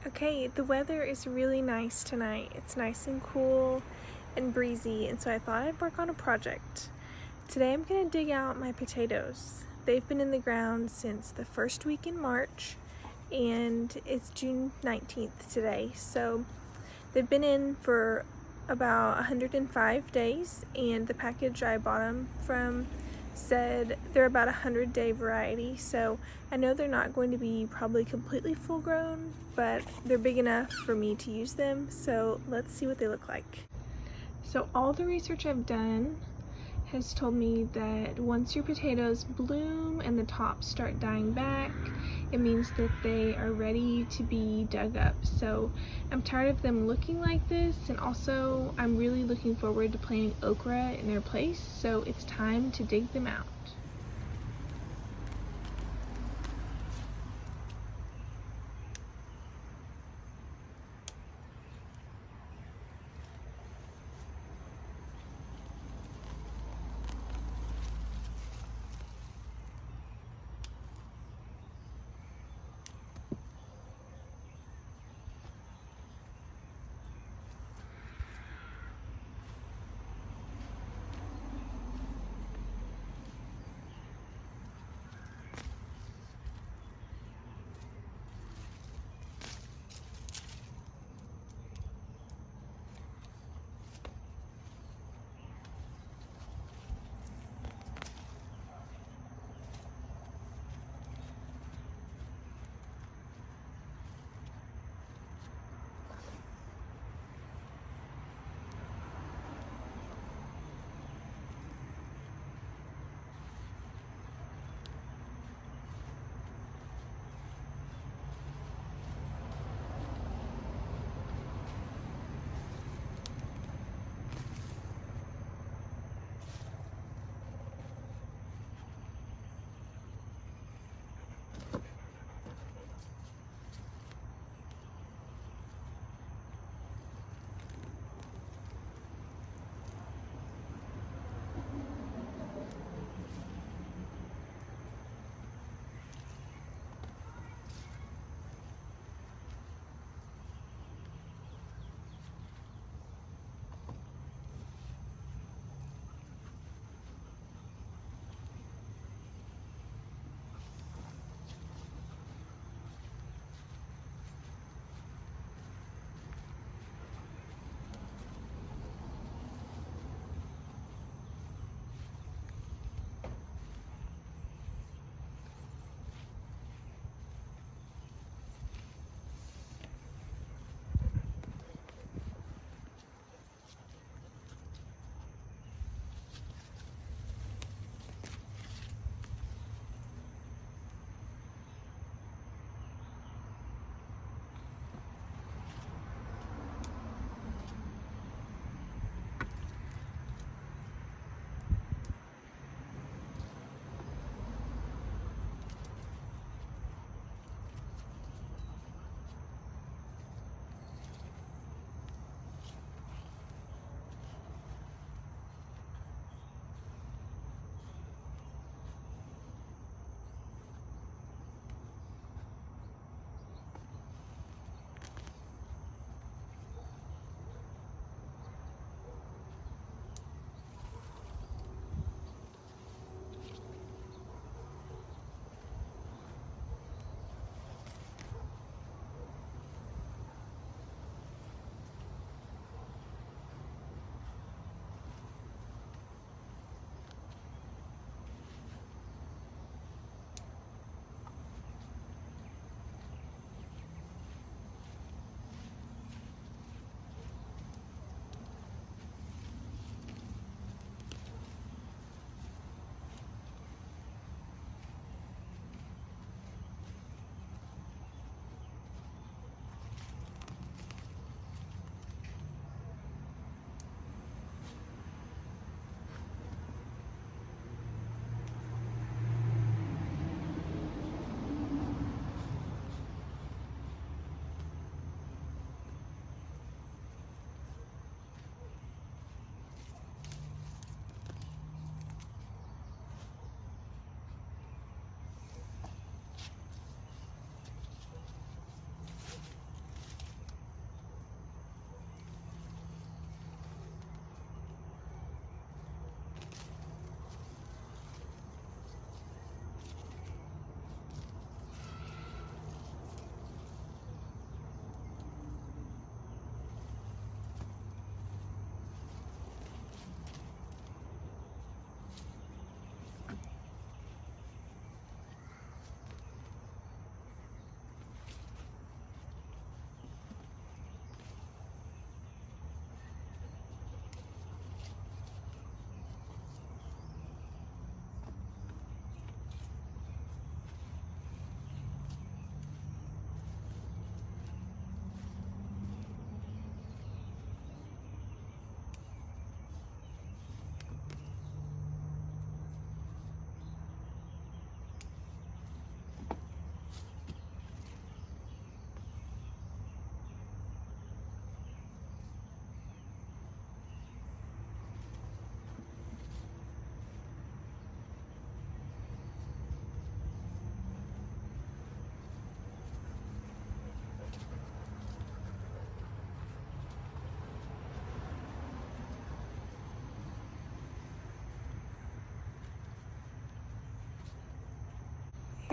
Okay, the weather is really nice tonight. It's nice and cool and breezy, and so I thought I'd work on a project. Today I'm going to dig out my potatoes. They've been in the ground since the first week in March, and it's June 19th today, so they've been in for about 105 days, and the package I bought them from said they're about 100-day variety, so I know they're not going to be probably completely full grown, but they're big enough for me to use them, so let's see what they look like. So all the research I've done has told me that once your potatoes bloom and the tops start dying back, it means that they are ready to be dug up. So I'm tired of them looking like this, and also I'm really looking forward to planting okra in their place, so it's time to dig them out.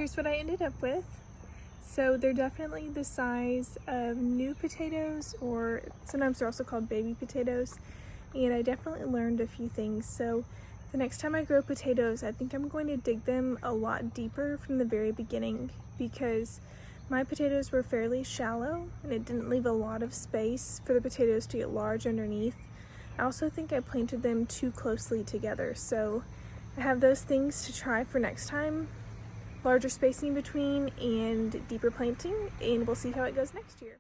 here's what I ended up with. So they're definitely the size of new potatoes, or sometimes they're also called baby potatoes. And I definitely learned a few things. So the next time I grow potatoes, I think I'm going to dig them a lot deeper from the very beginning, because my potatoes were fairly shallow and it didn't leave a lot of space for the potatoes to get large underneath. I also think I planted them too closely together, so I have those things to try for next time. Larger spacing between and deeper planting, and we'll see how it goes next year.